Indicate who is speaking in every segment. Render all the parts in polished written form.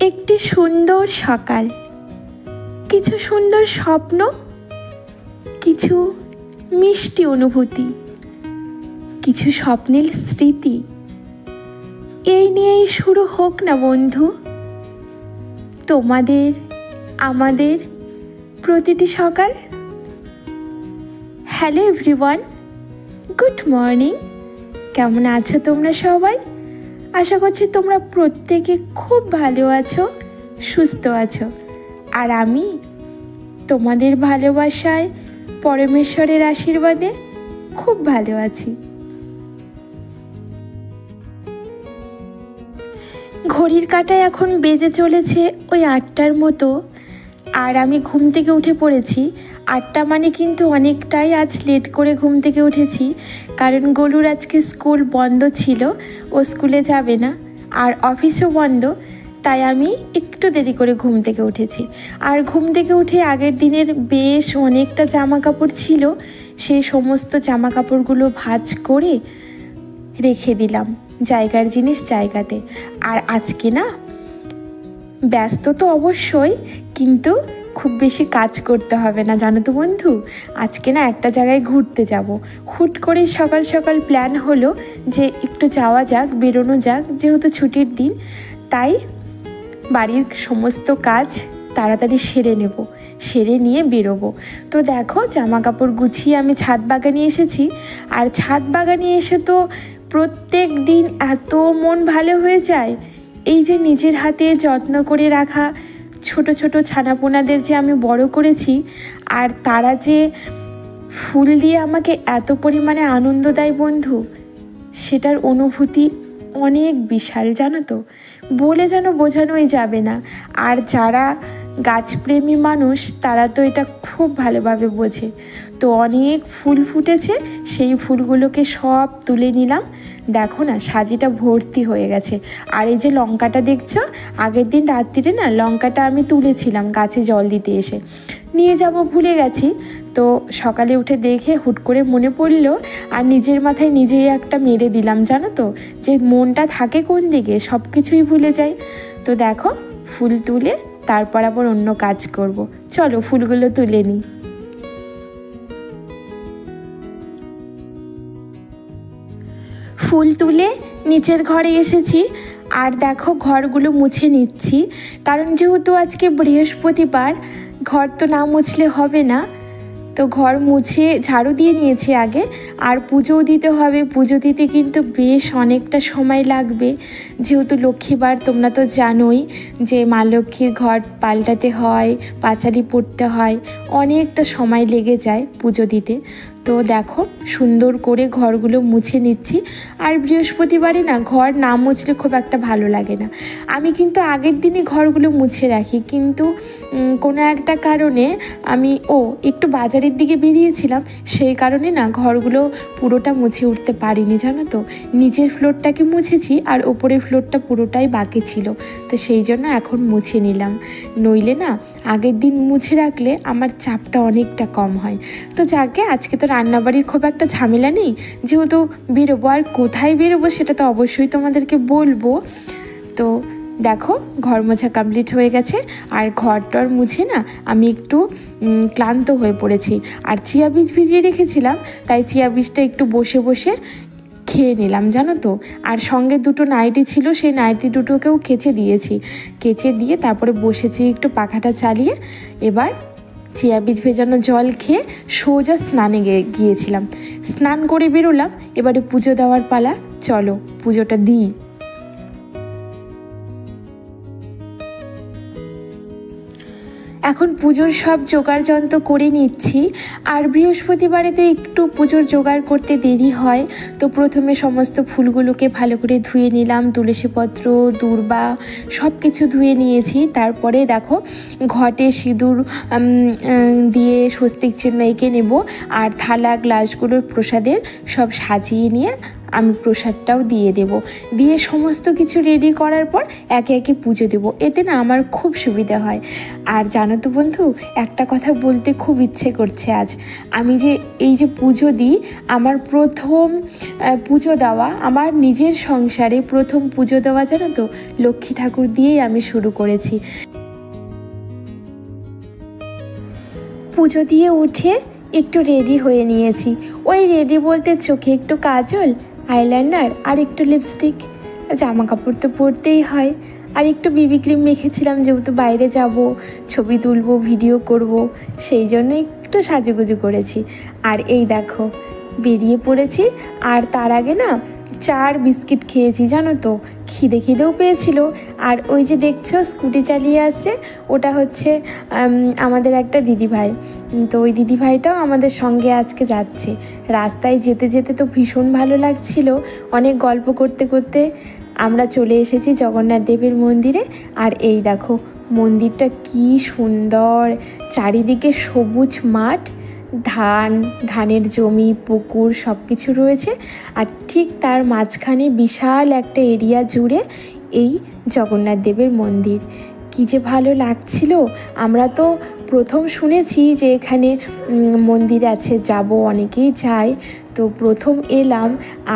Speaker 1: একটি সুন্দর সকাল, কিছু সুন্দর স্বপ্ন, কিছু মিষ্টি অনুভূতি, কিছু স্বপ্নের স্মৃতি, এই নিয়েই শুরু হোক না বন্ধু তোমাদের আমাদের প্রতিটি সকাল। Hello everyone, good morning. কেমন আছো তোমরা সবাই? আশা করছি তোমরা প্রত্যেকে খুব ভালো আছো, সুস্থ আছো। আর আমি তোমাদের ভালোবাসায়, পরমেশ্বরের আশীর্বাদে খুব ভালো আছি। ঘড়ির কাঁটায় এখন বেজে চলেছে ওই 8টার মতো, আর আমি ঘুম থেকে উঠে পড়েছি 8টা মানে কিন্তু অনেকটাই আজ লেট করে ঘুম থেকে উঠেছি, কারণ গোলুর আজকে স্কুল বন্ধ ছিল, ও স্কুলে যাবে না, আর অফিসও বন্ধ, তাই আমি একটু দেরি করে ঘুম থেকে উঠেছি। আর ঘুম থেকে উঠে আগের দিনের বেশ অনেকটা জামা কাপড় ছিল, সেই সমস্ত জামা কাপড়গুলো ভাঁজ করে রেখে দিলাম জায়গার জিনিস জায়গাতে। আর আজকে না ব্যস্ত তো অবশ্যই, কিন্তু খুব বেশি কাজ করতে হবে না জানো তো বন্ধু। আজকে না একটা জায়গায় ঘুরতে যাব। হুট করে সকাল সকাল প্ল্যান হলো যে একটু যাওয়া যাক, বেরোনো যাক, যেহেতু ছুটির দিন, তাই বাড়ির সমস্ত কাজ তাড়াতাড়ি সেরে নিয়ে বেরোবো। তো দেখো জামা কাপড় গুছিয়ে আমি ছাদ বাগানে এসেছি। আর ছাদ বাগানে এসে তো প্রত্যেক দিন এত মন ভালো হয়ে যায়। এই যে নিজের হাতে যত্ন করে রাখা ছোট ছোট ছানাপোনাদের যে আমি বড় করেছি, আর তারা যে ফুল দিয়ে আমাকে এত পরিমাণে আনন্দ দেয় বন্ধু, সেটার অনুভূতি অনেক বিশাল জানো তো, বলে যেন বোঝানোই যাবে না। আর যারা গাছপ্রেমী মানুষ তারা তো এটা খুব ভালোভাবে বোঝে। তো অনেক ফুল ফুটেছে, সেই ফুলগুলোকে সব তুলে নিলাম। দেখো না সাজিটা ভর্তি হয়ে গেছে। আর এই যে লঙ্কাটা দেখছো, আগের দিন রাত্রিরে না লঙ্কাটা আমি তুলেছিলাম গাছে জল দিতে এসে, নিয়ে যাব ভুলে গেছি। তো সকালে উঠে দেখে হুট করে মনে পড়লো, আর নিজের মাথায় নিজেই একটা মেরে দিলাম জানো তো, যে মনটা থাকে কোন দিকে সব কিছুই ভুলে যায়। তো দেখো ফুল তুলে তারপর আবার অন্য কাজ করব। চলো ফুলগুলো তুলে নিই। ফুল তুলে নিচের ঘরে এসেছি, আর দেখো ঘরগুলো মুছে নিচ্ছি, কারণ যেহেতু আজকে বৃহস্পতিবার, ঘর তো না মুছলে হবে না। তো ঘর মুছে ঝাড়ু দিয়ে নিয়েছি আগে, আর পুজোও দিতে হবে। পুজো দিতে কিন্তু বেশ অনেকটা সময় লাগবে, যেহেতু লক্ষ্মীবার তোমরা তো জানোই যে মা লক্ষ্মীর ঘর পাল্টাতে হয়, পাঁচালি পড়তে হয়, অনেকটা সময় লেগে যায় পুজো দিতে। তো দেখো সুন্দর করে ঘরগুলো মুছে নিচ্ছি। আর বৃহস্পতিবারে না ঘর না মুছলে খুব একটা ভালো লাগে না। আমি কিন্তু আগের দিনই ঘরগুলো মুছে রাখি, কিন্তু কোনো একটা কারণে আমি একটু বাজারের দিকে বেরিয়েছিলাম, সেই কারণে না ঘরগুলো পুরোটা মুছে উঠতে পারিনি জানো তো। নিচের ফ্লোরটাকে মুছেছি, আর ওপরের ফ্লোরটা পুরোটাই বাকি ছিল, তো সেই জন্য এখন মুছে নিলাম। নইলে না আগের দিন মুছে রাখলে আমার চাপটা অনেকটা কম হয়। তো যাকে আজকে তো রান্নাবাড়ির খুব একটা ঝামেলা নেই, যেহেতু বেরোবো, আর কোথায় বেরোবো সেটা তো অবশ্যই তোমাদেরকে বলবো। তো দেখো ঘর মোছা কমপ্লিট হয়ে গেছে, আর ঘরটার মুছে না আমি একটু ক্লান্ত হয়ে পড়েছি। আর চিয়া বীজ ভিজিয়ে রেখেছিলাম, তাই চিয়া বীজটা একটু বসে বসে খেয়ে নিলাম জানো তো। আর সঙ্গে দুটো নাইটি ছিল, সেই নাইটি দুটোকেও কেচে দিয়েছি। কেচে দিয়ে তারপরে বসেছি একটু পাখাটা চালিয়ে। এবার চিয়া বীজ ভেজানো জল খেয়ে সোজা স্নানে গিয়েছিলাম। স্নান করে বেরোলাম, এবারে পুজো দেওয়ার পালা, চলো পুজোটা দিই। এখন পুজোর সব জোগাড় যন্ত্র করে নিচ্ছি। আর বৃহস্পতিবারেতে একটু পুজোর জোগাড় করতে দেরি হয়, তো প্রথমে সমস্ত ফুলগুলোকে ভালো করে ধুয়ে নিলাম, তুলসীপত্র, দূর্বা সব কিছু ধুয়ে নিয়েছি। তারপরে দেখো ঘটে সিঁদুর দিয়ে স্বস্তিক চিহ্ন এঁকে নেব, আর থালা গ্লাসগুলোর প্রসাদের সব সাজিয়ে নিয়ে আমি প্রসাদটাও দিয়ে দেব, দিয়ে সমস্ত কিছু রেডি করার পর একে একে পুজো দেব। এতে না আমার খুব সুবিধা হয়। আর জানো তো বন্ধু, একটা কথা বলতে খুব ইচ্ছে করছে আজ। আমি যে এই যে পুজো দিই, আমার প্রথম পুজো দেওয়া, আমার নিজের সংসারে প্রথম পুজো দেওয়া জানো তো লক্ষ্মী ঠাকুর দিয়েই আমি শুরু করেছি। পুজো দিয়ে উঠে একটু রেডি হয়ে নিয়েছি। ওই রেডি বলতে চোখে একটু কাজল, আইলাইনার আর একটু লিপস্টিক, জামা কাপড় তো পরতেই হয়। আর একটু বিবি ক্রিম মেখেছিলাম, যেহেতু বাইরে যাব, ছবি তুলব, ভিডিও করব, সেই জন্য একটু সাজুগুজু করেছি। আর এই দেখো বেরিয়ে পড়েছি। আর তার আগে না 4 বিস্কিট খেয়েছি জানো তো, খিদেও পেয়েছিল। আর ওই যে দেখছো স্কুটি চালিয়ে আসছে, ওটা হচ্ছে আমাদের একটা দিদিভাই। তো ওই দিদিভাইটাও আমাদের সঙ্গে আজকে যাচ্ছে। রাস্তায় যেতে যেতে তো ভীষণ ভালো লাগছিল। অনেক গল্প করতে করতে আমরা চলে এসেছি জগন্নাথ দেবের মন্দিরে। আর এই দেখো মন্দিরটা কি সুন্দর, চারিদিকে সবুজ মাঠ, ধানের জমি, পুকুর সব কিছু রয়েছে। আর ঠিক তার মাঝখানে বিশাল একটা এরিয়া জুড়ে এই জগন্নাথ দেবের মন্দির। কী যে ভালো লাগছিল। আমরা তো প্রথম শুনেছি যে এখানে মন্দির আছে, যাব, অনেকেই যায়, তো প্রথম এলাম।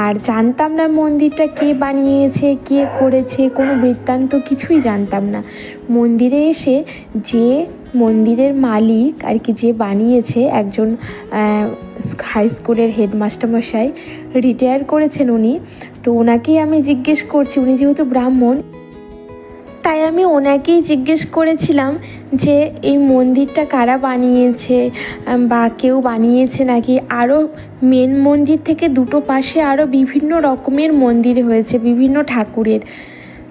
Speaker 1: আর জানতাম না মন্দিরটা কে বানিয়েছে, কে করেছে, কোনো বৃত্তান্ত কিছুই জানতাম না। মন্দিরে এসে যে মন্দিরের মালিক আর কি, যে বানিয়েছে, একজন হাই স্কুলের হেডমাস্টার মশাই, রিটায়ার করেছেন উনি। তো ওনাকেই আমি জিজ্ঞেস করছি, উনি যেহেতু ব্রাহ্মণ, তাই আমি ওনাকেই জিজ্ঞেস করেছিলাম যে এই মন্দিরটা কারা বানিয়েছে, বা কেউ বানিয়েছে নাকি। আরও মেন মন্দির থেকে দুটো পাশে আরও বিভিন্ন রকমের মন্দির হয়েছে, বিভিন্ন ঠাকুরের।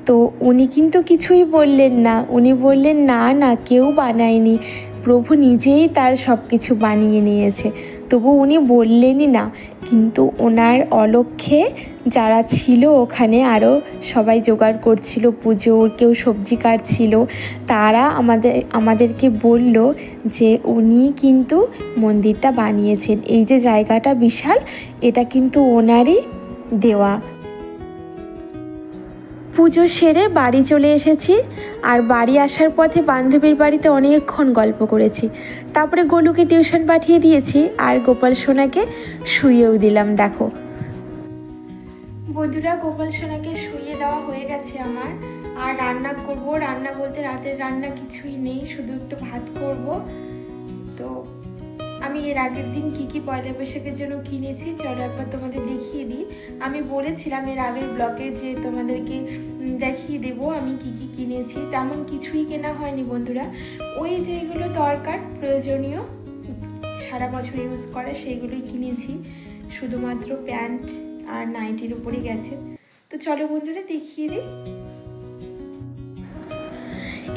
Speaker 1: তো উনি কিন্তু কিছুই বললেন না। উনি বললেন না না, কেউ বানায়নি, প্রভু নিজেই তার সব কিছু বানিয়ে নিয়েছে। তবু উনি বললেনই না। কিন্তু ওনার অলক্ষ্যে যারা ছিল ওখানে, আরও সবাই জোগাড় করছিল পুজোর, কেউ সবজি কাটছিল, তারা আমাদেরকে বলল যে উনি কিন্তু মন্দিরটা বানিয়েছেন। এই যে জায়গাটা বিশাল, এটা কিন্তু ওনারই দেওয়া। পুজো সেরে বাড়ি চলে এসেছি। আর বাড়ি আসার পথে বান্ধবীর বাড়িতে অনেকক্ষণ গল্প করেছি। তারপরে গোলুকে টিউশন পাঠিয়ে দিয়েছি, আর গোপাল সোনাকে শুইয়েও দিলাম। দেখো বন্ধুরা, গোপাল সোনাকে শুইয়ে দেওয়া হয়ে গেছে আমার। আর রান্না করব, রান্না বলতে রাতের রান্না কিছুই নেই, শুধু একটু ভাত করব। তো আমি এর আগের দিন কী কী পয়লা বৈশাখের জন্য কিনেছি চলো একবার তোমাদের দেখিয়ে দিই। আমি বলেছিলাম এর আগের ব্লগে যে তোমাদেরকে দেখিয়ে দেব আমি কী কী কিনেছি। তেমন কিছুই কেনা হয়নি বন্ধুরা। ওই যেগুলো দরকার, প্রয়োজনীয়, সারা বছর ইউজ করে, সেইগুলোই কিনেছি। শুধুমাত্র প্যান্ট আর নাইটির উপরে গেছে। তো চলো বন্ধুরা দেখিয়ে দিই।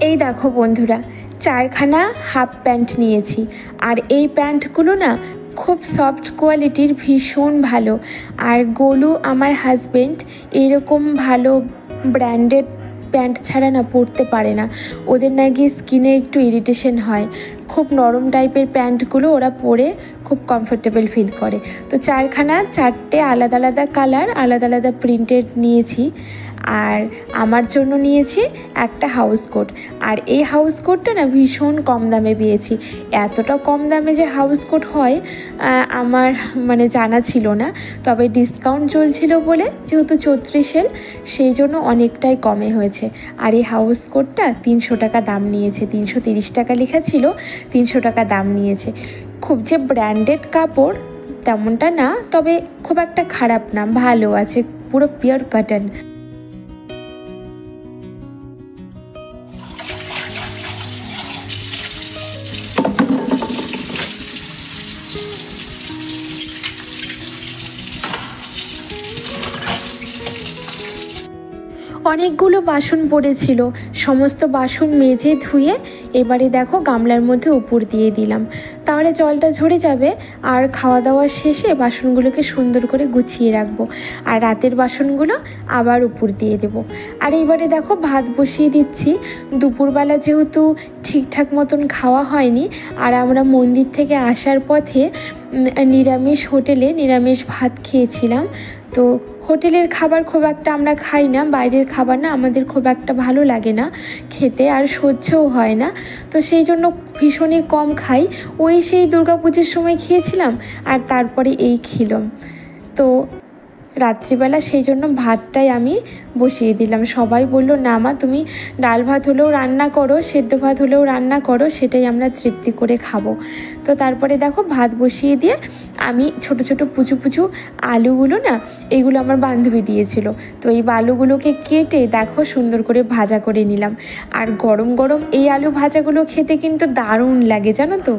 Speaker 1: এই দেখো বন্ধুরা, 4খানা হাফ প্যান্ট নিয়েছি। আর এই প্যান্টগুলো না খুব সফট কোয়ালিটির, ভীষণ ভালো। আর গোলু আমার হাজবেন্ড এরকম ভালো ব্র্যান্ডেড প্যান্ট ছাড়া না পরতে পারে না। ওদের নাকি স্কিনে একটু ইরিটেশন হয়। খুব নরম টাইপের প্যান্টগুলো ওরা পরে খুব কমফোর্টেবল ফিল করে। তো 4টে আলাদা আলাদা কালার, আলাদা আলাদা প্রিন্টেড নিয়েছি। আর আমার জন্য নিয়েছি একটা হাউস কোট। আর এই হাউস কোটটা না ভীষণ কম দামে পেয়েছি। এতটা কম দামে যে হাউস কোট হয় আমার মানে জানা ছিল না। তবে ডিসকাউন্ট চলছিল বলে, যেহেতু 34 সেল, সেই জন্য অনেকটাই কমে হয়েছে। আর এই হাউস কোটটা 300 টাকা দাম নিয়েছে। 330 টাকা লেখা ছিল, 300 টাকা দাম নিয়েছে। খুব যে ব্র্যান্ডেড কাপড় তেমনটা না, তবে খুব একটা খারাপ না, ভালো আছে, পুরো পিওর কটন। অনেকগুলো বাসন পড়েছিল, সমস্ত বাসন মেজে ধুয়ে এবারে দেখো গামলার মধ্যে উপর দিয়ে দিলাম। তাহলে জলটা ঝরে যাবে। আর খাওয়া দাওয়ার শেষে বাসনগুলোকে সুন্দর করে গুছিয়ে রাখবো। আর রাতের বাসনগুলো আবার উপর দিয়ে দেব। আর এইবারে দেখো ভাত বসিয়ে দিচ্ছি। দুপুরবেলা যেহেতু ঠিকঠাক মতন খাওয়া হয়নি, আর আমরা মন্দির থেকে আসার পথে নিরামিষ হোটেলে নিরামিষ ভাত খেয়েছিলাম। তো হোটেলের খাবার খুব একটা আমরা খাই না, বাইরের খাবার না আমাদের খুব একটা ভালো লাগে না খেতে, আর সহ্যও হয় না, তো সেই জন্য ভীষণই কম খাই। ওই সেই দুর্গাপুজোর সময় খেয়েছিলাম আর তারপরে এই খেলাম। তো রাত্রিবেলা সেই জন্য ভাতটাই আমি বসিয়ে দিলাম। সবাই বললো, না মা তুমি ডাল ভাত হলেও রান্না করো, সেদ্ধ ভাত হলেও রান্না করো, সেটাই আমরা তৃপ্তি করে খাবো। তো তারপরে দেখো ভাত বসিয়ে দিয়ে আমি ছোট ছোট পুচু পুচু আলুগুলো না, এইগুলো আমার বান্ধবী দিয়েছিল, তো এই আলুগুলোকে কেটে দেখো সুন্দর করে ভাজা করে নিলাম। আর গরম গরম এই আলু ভাজাগুলো খেতে কিন্তু দারুণ লাগে জানো তো।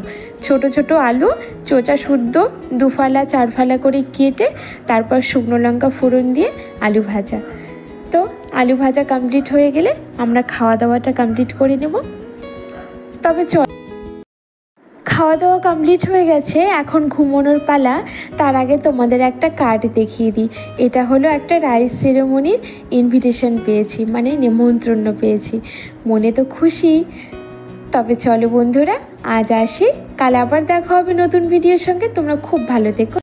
Speaker 1: ছোট ছোট আলু চোচা শুদ্ধ 2 ফালা 4 ফালা করে কেটে তারপর শুকনো লঙ্কা ফোড়ন দিয়ে আলু ভাজা। তো আলু ভাজা কমপ্লিট হয়ে গেলে আমরা খাওয়া দাওয়াটা কমপ্লিট করে নেব। তবে খাওয়া দাওয়া কমপ্লিট হয়ে গেছে, এখন ঘুমানোর পালা। তার আগে তোমাদের একটা কার্ড দেখিয়ে দিই। এটা হলো একটা রাইস সেরেমনির ইনভিটেশন পেয়েছি, মানে নিমন্ত্রণ পেয়েছি, মনে তো খুশি। তবে চলো বন্ধুরা, আজ আসি, কাল আবার দেখা হবে নতুন ভিডিওর সঙ্গে। তোমরা খুব ভালো থেকো।